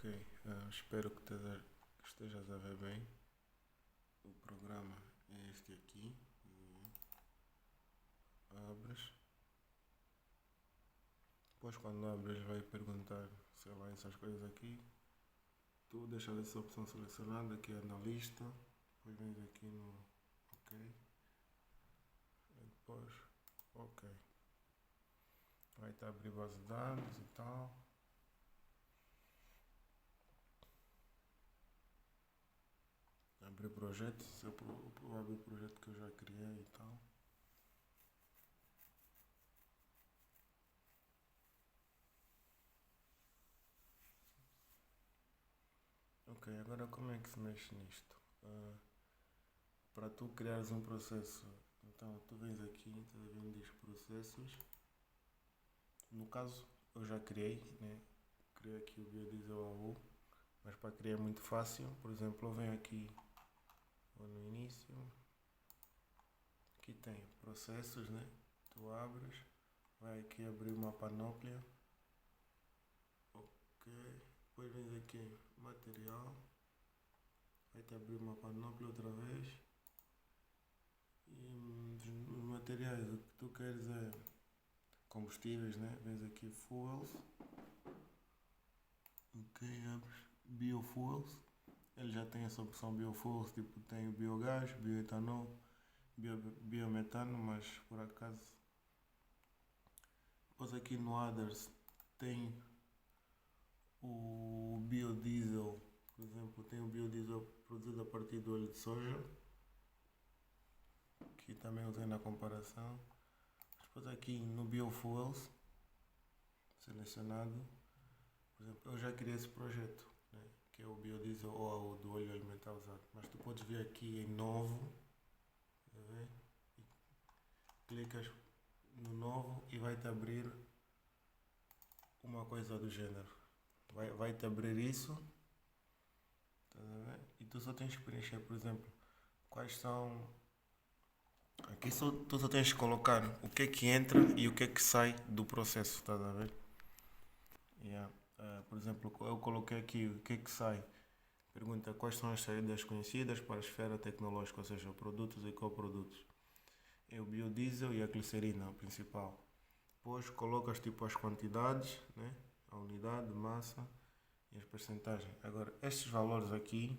Ok, espero que estejas a ver bem. O programa é este aqui. Abres. Depois, quando abres, vai perguntar, sei lá, essas coisas aqui. Tu deixas essa opção selecionada, que é na lista. Depois vens aqui no OK. E depois, OK. Vai-te abrir base de dados e tal. Abrir projeto, se eu abrir o projeto que eu já criei e tal. Ok, agora como é que se mexe nisto? Para tu criares um processo, então tu vens aqui, estás a ver, diz processos. No caso, eu já criei, né? Criei aqui o biodiesel AU, mas para criar é muito fácil. Por exemplo, eu venho aqui, vou no início, aqui tem processos, né? Tu abres, vai aqui abrir uma panóplia. Ok, depois vens aqui material, vai-te abrir uma panóplia outra vez. E os materiais, o que tu queres é combustíveis, né? Vens aqui fuels, ok, abres biofuels, ele já tem essa opção biofuels, tipo tem o biogás, bioetanol, biometano, mas por acaso depois aqui no others tem o biodiesel, por exemplo, tem o biodiesel produzido a partir do óleo de soja, que também usei na comparação. Depois aqui no biofuels, selecionado, por exemplo, eu já criei esse projeto, né, que é o biodiesel ou o do óleo alimentar usado, mas tu podes vir aqui em novo, tá vendo? E clicas no novo e vai-te abrir uma coisa do género. Vai-te abrir isso, tá vendo? E tu só tens que preencher, por exemplo, quais são. Aqui tu só tens que colocar o que é que entra e o que é que sai do processo, estás a ver? Yeah. Por exemplo, eu coloquei aqui o que é que sai. Pergunta quais são as saídas conhecidas para a esfera tecnológica, ou seja, produtos e coprodutos. É o biodiesel e a glicerina, o principal. Depois colocas tipo as quantidades, né? A unidade, massa e as percentagens. Agora, estes valores aqui,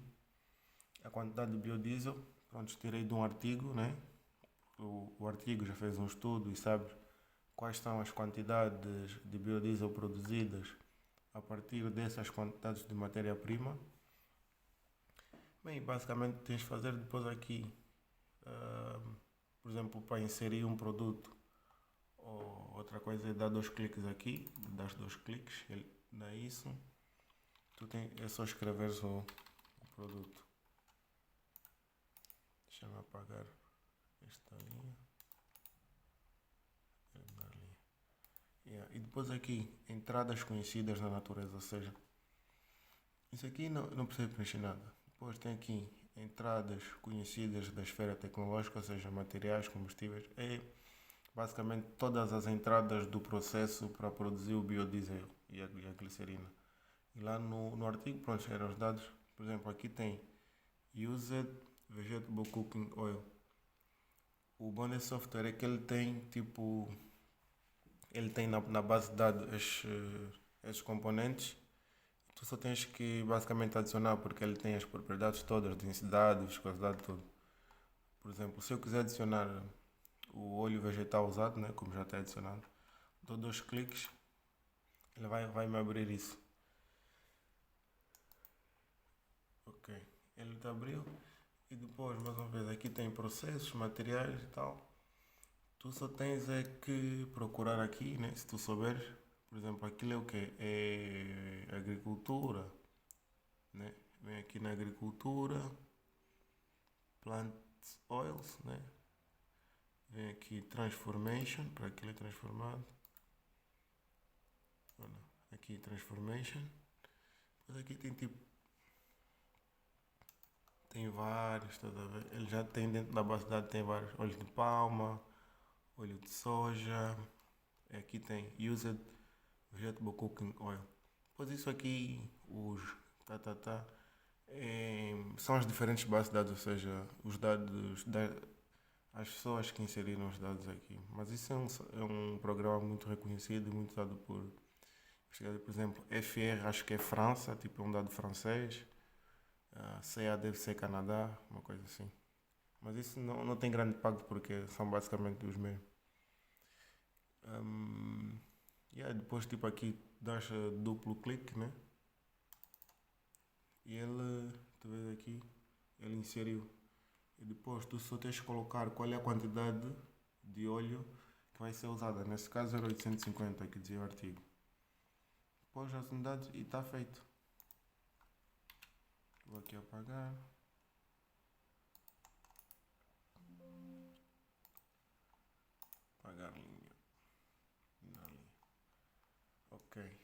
a quantidade de biodiesel, pronto, tirei de um artigo, né? O artigo já fez um estudo e sabe quais são as quantidades de biodiesel produzidas a partir dessas quantidades de matéria-prima. Bem, basicamente tens de fazer depois aqui, por exemplo, para inserir um produto ou outra coisa é dar dois cliques aqui, das dois cliques, ele dá isso, é só escrever o produto. Deixa-me apagar esta linha. Yeah. E depois aqui, entradas conhecidas na natureza, ou seja, isso aqui não precisa preencher nada. Depois tem aqui entradas conhecidas da esfera tecnológica, ou seja, materiais, combustíveis. É basicamente todas as entradas do processo para produzir o biodiesel e a glicerina. E lá no artigo, pronto, eram os dados. Por exemplo, aqui tem Used Vegetable Cooking Oil. O bom desse software é que ele tem tipo. Ele tem na base de dados esses componentes. Tu só tens que basicamente adicionar porque ele tem as propriedades todas, densidade, viscosidade, tudo. Por exemplo, se eu quiser adicionar o óleo vegetal usado, né, como já está adicionado, dou dois cliques, ele vai me abrir isso. Ok, ele te abriu e depois, mais uma vez, aqui tem processos, materiais e tal. Tu só tens é que procurar aqui, né, se tu souberes. Por exemplo, aquilo é o que? É agricultura, né? Vem aqui na agricultura, plant oils, né? Vem aqui transformation, para aquilo é transformado. Olha, aqui transformation. Depois aqui tem tipo, tem vários, estás a ver? Ele já tem dentro da base de dados, tem vários. Óleo de palma, óleo de soja. Aqui tem used vegetable cooking oil. Depois isso aqui, os são as diferentes bases de dados, ou seja, os dados as pessoas que inseriram os dados aqui. Mas isso é um programa muito reconhecido e muito usado por investigadores. Por exemplo, FR acho que é França, tipo é um dado francês. CA deve ser Canadá, uma coisa assim. Mas isso não tem grande impacto porque são basicamente os mesmos. Depois tipo aqui dás duplo clique, né? E ele, tu vês aqui, ele inseriu. E depois tu só tens de colocar qual é a quantidade de óleo que vai ser usada. Nesse caso era 850 que dizia o artigo. Depois as unidades e está feito. Vou aqui apagar. Apagar a linha. Ok.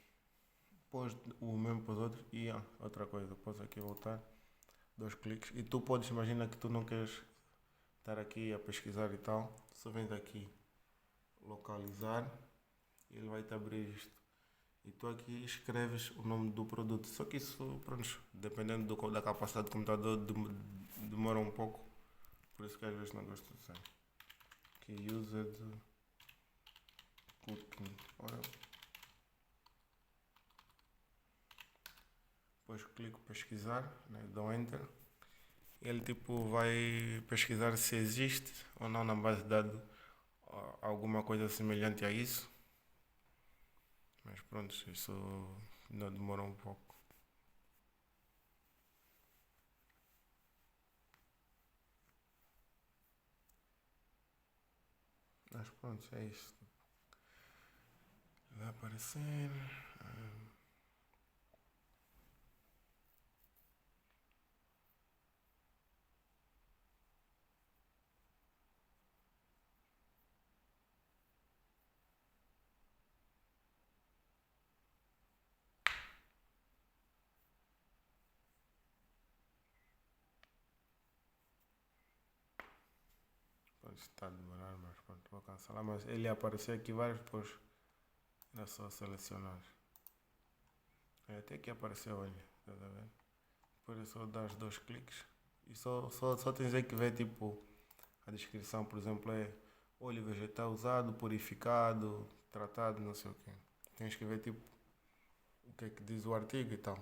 Depois o mesmo para os outros. E outra coisa, posso aqui voltar. 2 cliques. E tu podes, imagina que tu não queres estar aqui a pesquisar e tal. Só vens aqui localizar. E ele vai te abrir isto. E tu aqui escreves o nome do produto. Só que isso, pronto, dependendo da capacidade do computador, demora um pouco. Por isso que às vezes não gosto de usar. Aqui, used cooking oil. Depois clico pesquisar, né, dou enter. Ele tipo vai pesquisar se existe ou não na base de dados alguma coisa semelhante a isso. Mas pronto, isso não demora um pouco. Mas pronto, é isso. Vai aparecer. Pode estar a demorar, mas pronto, vou cancelar. Mas ele apareceu aqui vários, depois era só selecionar. Até que apareceu, olha, tá vendo? Depois é só dar 2 cliques. E só tens aí que ver tipo a descrição, por exemplo, é óleo vegetal usado, purificado, tratado, não sei o quê. Tens que ver tipo o que é que diz o artigo e tal.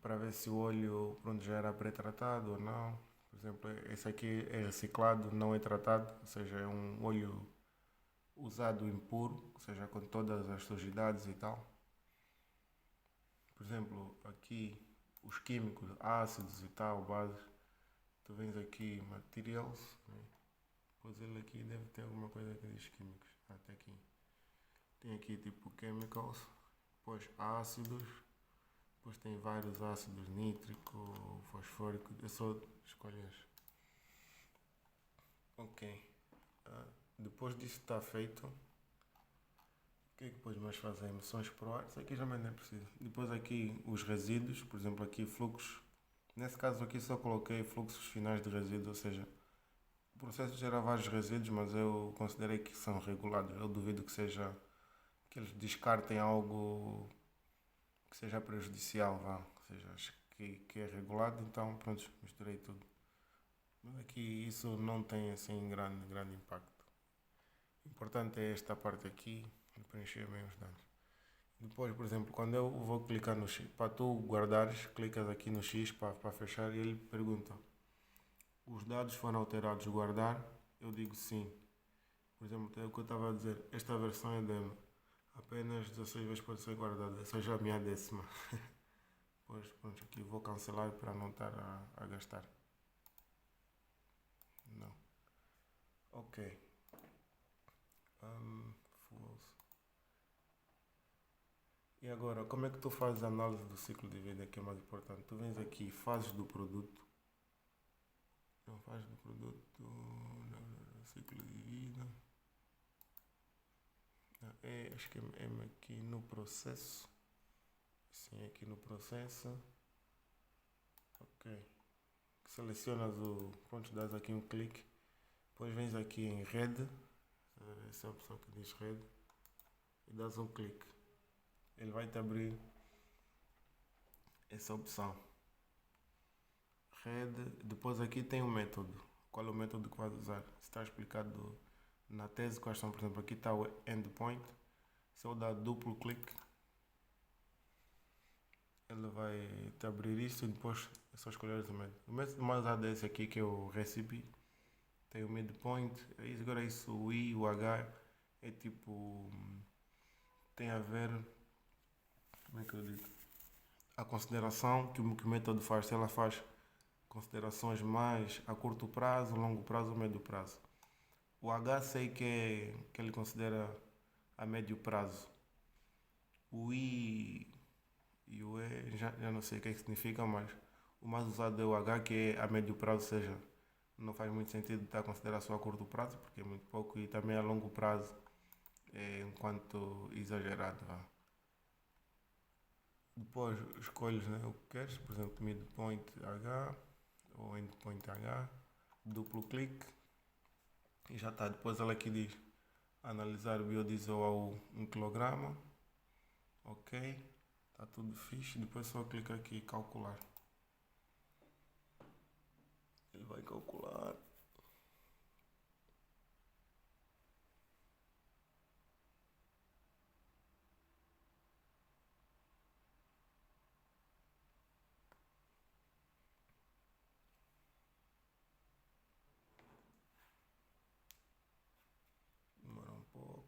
Para ver se o óleo pronto, já era pré-tratado ou não. Por exemplo, esse aqui é reciclado, não é tratado, ou seja, é um óleo usado impuro, ou seja, com todas as sujidades e tal. Por exemplo, aqui os químicos, ácidos e tal, bases, tu vens aqui materials, né? Pois ele aqui deve ter alguma coisa que diz químicos, até aqui. Tem aqui tipo chemicals, depois ácidos, depois tem vários ácidos nítrico, fosfórico, é só escolher. Ok. Depois disso está feito, o que é que depois mais fazer? Emissões por hora, isso aqui já nem é preciso. Depois aqui os resíduos, por exemplo aqui fluxos. Nesse caso aqui só coloquei fluxos finais de resíduos, ou seja, o processo gera vários resíduos, mas eu considerei que são regulados. Eu duvido que eles descartem algo que seja prejudicial, vá. Ou seja, acho que é regulado, então pronto, misturei tudo. Mas aqui isso não tem assim grande impacto. O importante é esta parte aqui, de preencher bem os dados. Depois, por exemplo, quando eu vou clicar no X, para tu guardares, clicas aqui no X para fechar e ele pergunta: os dados foram alterados, guardar? Eu digo sim. Por exemplo, é o que eu estava a dizer, esta versão é demo. Apenas 16 vezes pode ser guardada, essa já é a minha 10ª. Pois pronto, aqui vou cancelar para não estar a gastar. Não. Ok. E agora, como é que tu fazes a análise do ciclo de vida, que é mais importante? Tu vens aqui, fases do produto. Não fazes do produto, ciclo de vida. Acho que é aqui no processo. Sim, aqui no processo. Ok. Selecionas o. Pronto, dás aqui um clique. Depois vens aqui em rede. Essa é a opção que diz rede. E dás um clique. ele vai te abrir essa opção. Rede, depois aqui tem o método. Qual é o método que vais usar? Está explicado na tese quais são, por exemplo, aqui está o endpoint. Se eu dar duplo clique, ele vai te abrir isto e depois é só escolher o método. O método mais usado é esse aqui, que é o recipe. Tem o midpoint. Agora isso, o I, o H, é tipo... tem a ver... como é que eu digo? A consideração que o método faz. Se ela faz considerações mais a curto prazo, longo prazo ou médio prazo. O H sei que ele considera a médio prazo. O I e o E já não sei o que é que significa, mas o mais usado é o H, que é a médio prazo, ou seja, não faz muito sentido estar a considerar só a curto prazo, porque é muito pouco, e também a longo prazo é enquanto exagerado. Depois escolhes, né, o que queres, por exemplo, midpoint H ou endpoint H, duplo clique e já está. Depois ela aqui diz analisar o biodiesel ao 1 kg. Ok, está tudo fixe. Depois só clica aqui calcular. Ele vai calcular. Demora um pouco.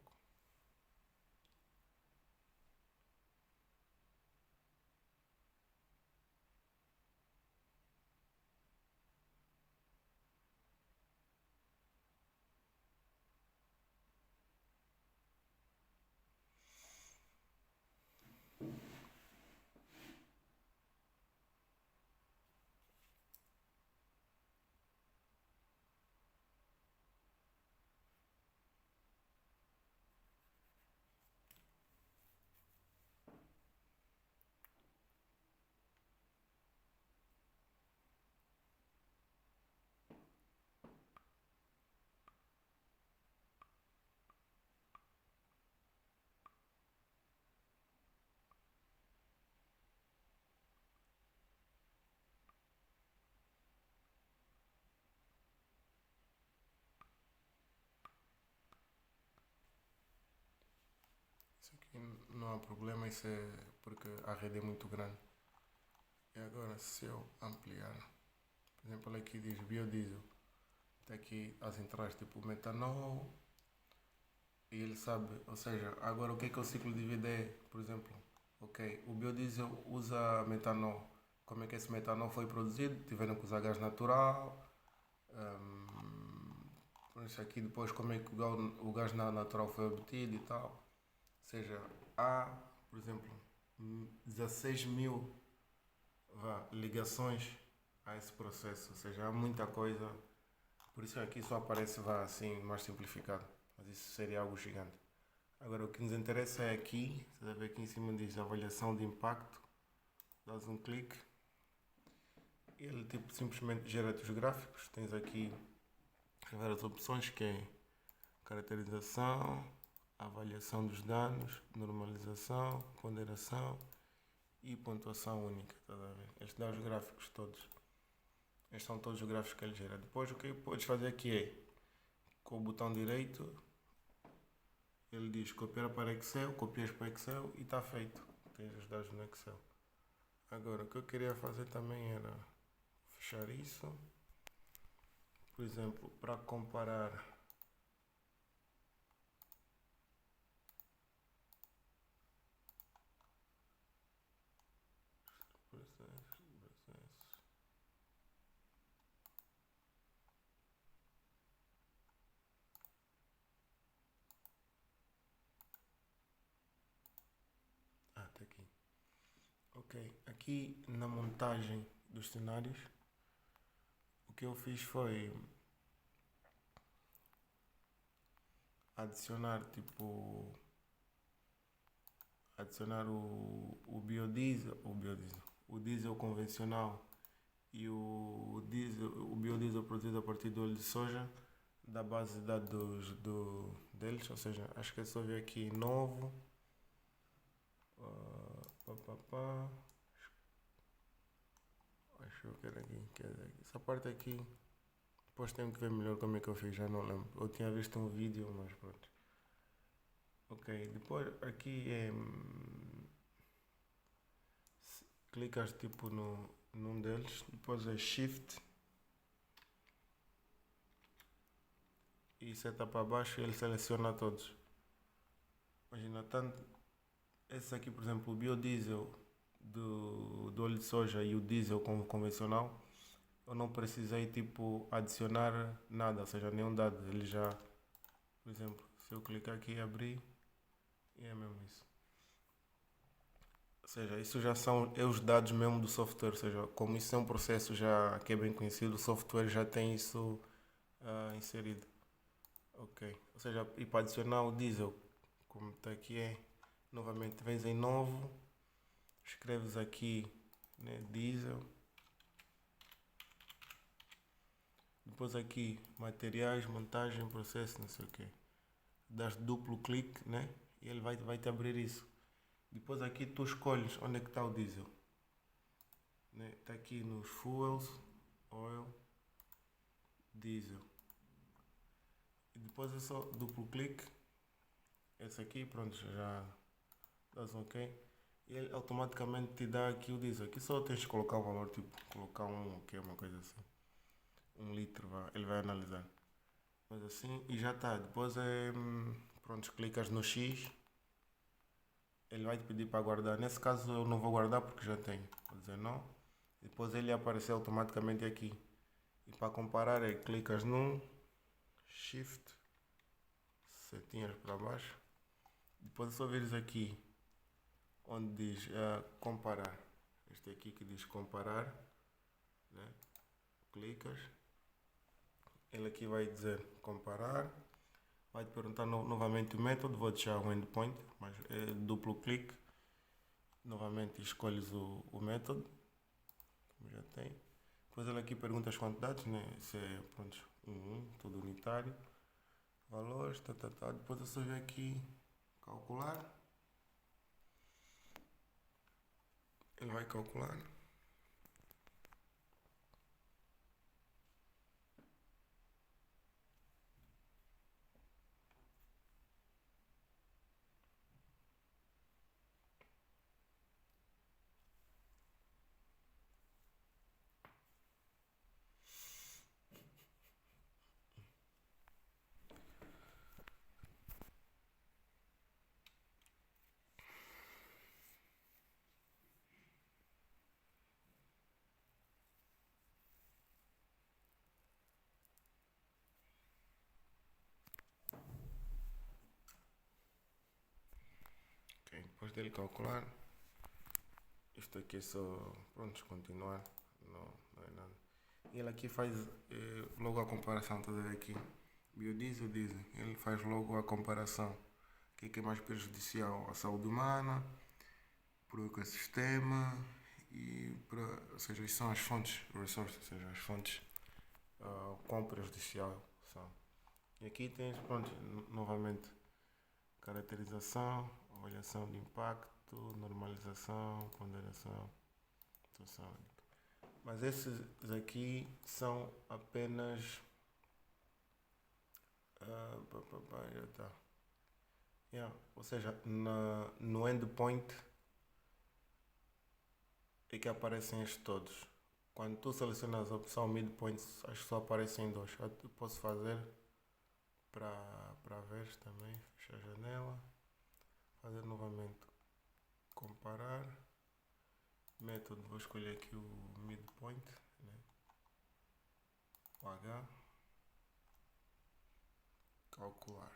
Isso aqui não há problema, isso é porque a rede é muito grande. E agora, se eu ampliar, por exemplo, aqui diz biodiesel, tem aqui as entradas tipo metanol, e ele sabe, ou seja, agora o que é o ciclo de vida é, por exemplo, ok, o biodiesel usa metanol, como é que esse metanol foi produzido, tiveram que usar gás natural, por isso aqui depois como é que o gás natural foi obtido e tal, ou seja, há, por exemplo, 16 mil ligações a esse processo, ou seja, há muita coisa, por isso aqui só aparece assim mais simplificado, mas isso seria algo gigante. Agora o que nos interessa é aqui, você vai ver aqui em cima diz avaliação de impacto, dás um clique, ele tipo simplesmente gera-te os gráficos, tens aqui várias opções que é caracterização, avaliação dos danos, normalização, ponderação e pontuação única, tá a ver? Este dá os gráficos todos. Estes são todos os gráficos que ele gera. Depois o que podes fazer aqui é, com o botão direito, ele diz copiar para Excel, copias para Excel e está feito. Tens os dados no Excel. Agora, o que eu queria fazer também era fechar isso. Por exemplo, para comparar tá aqui. Ok, aqui na montagem dos cenários, o que eu fiz foi adicionar o diesel convencional e o biodiesel produzido a partir do óleo de soja da base de dados deles, ou seja, acho que é só ver aqui novo, pá. Acho que era aqui. Essa parte aqui. Depois tenho que ver melhor como é que eu fiz, já não lembro. Eu tinha visto um vídeo, mas pronto. Ok, depois aqui é. Clicas tipo num deles, depois é Shift e seta para baixo e ele seleciona todos. Imagina, tanto esse aqui, por exemplo, o biodiesel do óleo de soja e o diesel convencional, eu não precisei tipo adicionar nada, ou seja, nenhum dado. Ele já, por exemplo, se eu clicar aqui e abrir, é mesmo isso. Ou seja, isso já são os dados mesmo do software, ou seja, como isso é um processo já que é bem conhecido, o software já tem isso inserido. Ok. Ou seja, e para adicionar o diesel, como está aqui novamente vens em novo, escreves aqui, né, diesel, depois aqui materiais, montagem, processo, não sei o que. Das duplo clique, né, e ele vai te abrir isso. Depois aqui tu escolhes onde é que está o diesel. Né? Está aqui nos fuels, oil, diesel. E depois é só duplo clique. Esse aqui, pronto, já dás um ok. E ele automaticamente te dá aqui o diesel. Aqui só tens de colocar um valor, tipo, colocar ok, uma coisa assim. 1 litro, ele vai analisar. Mas assim, e já está. Depois é, pronto, clicas no X. Ele vai te pedir para guardar. Nesse caso eu não vou guardar porque já tenho. Vou dizer não. Depois ele aparece automaticamente aqui. E para comparar é clicas num, Shift, setinhas para baixo. Depois é só vires aqui onde diz comparar. Este aqui que diz comparar, né? Clicas, ele aqui vai dizer comparar, vai te perguntar novamente o método, vou deixar o endpoint, mas é duplo clique, novamente escolhes o método, como já tem. Depois ele aqui pergunta as quantidades, né? Se é, pronto, tudo unitário, valores, tá. Depois eu só venho aqui calcular, ele vai calcular. Ok, depois dele calcular, isto aqui é só, pronto, continuar, não é nada. E ele aqui faz logo a comparação, estás a ver aqui, biodiesel, diesel, ele faz logo a comparação, o que é mais prejudicial à saúde humana, para o ecossistema e para, ou seja, isto são as fontes, resources, ou seja, as fontes quão prejudicial são. E aqui tens, pronto, novamente, caracterização, avaliação de impacto, normalização, ponderação, situação. Mas esses aqui são apenas. Já está. Ou seja, no endpoint é que aparecem estes todos. Quando tu selecionas a opção midpoint, acho que só aparecem dois. Eu posso fazer para ver também. Fechar a janela. Fazer novamente. Comparar. Método, vou escolher aqui o midpoint. Né? O H. Calcular.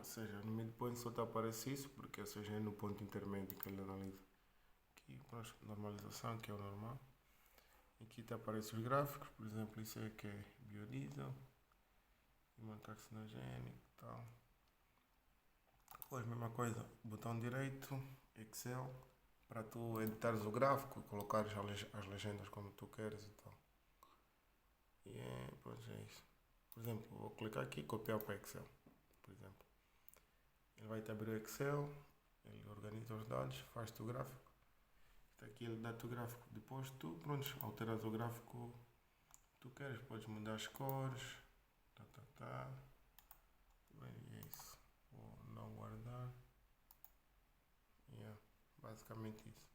seja, no midpoint só está a aparecer isso, porque ou seja, é no ponto intermédio que ele analisa. Aqui, pronto, normalização, que é o normal. Aqui está a aparecer os gráficos, por exemplo, isso aqui é biodiesel, imã carcinogénico e tal. Depois, mesma coisa, botão direito, Excel, para tu editares o gráfico, colocares as legendas como tu queres e tal. E pronto, é isso. Por exemplo, vou clicar aqui e copiar para Excel, por exemplo. Ele vai te abrir o Excel, ele organiza os dados, faz-te o gráfico. Está aqui, ele dá-te o gráfico. Depois tu, pronto, alteras o gráfico que tu queres, podes mudar as cores, Bem, é isso. Vou não guardar. Basicamente isso.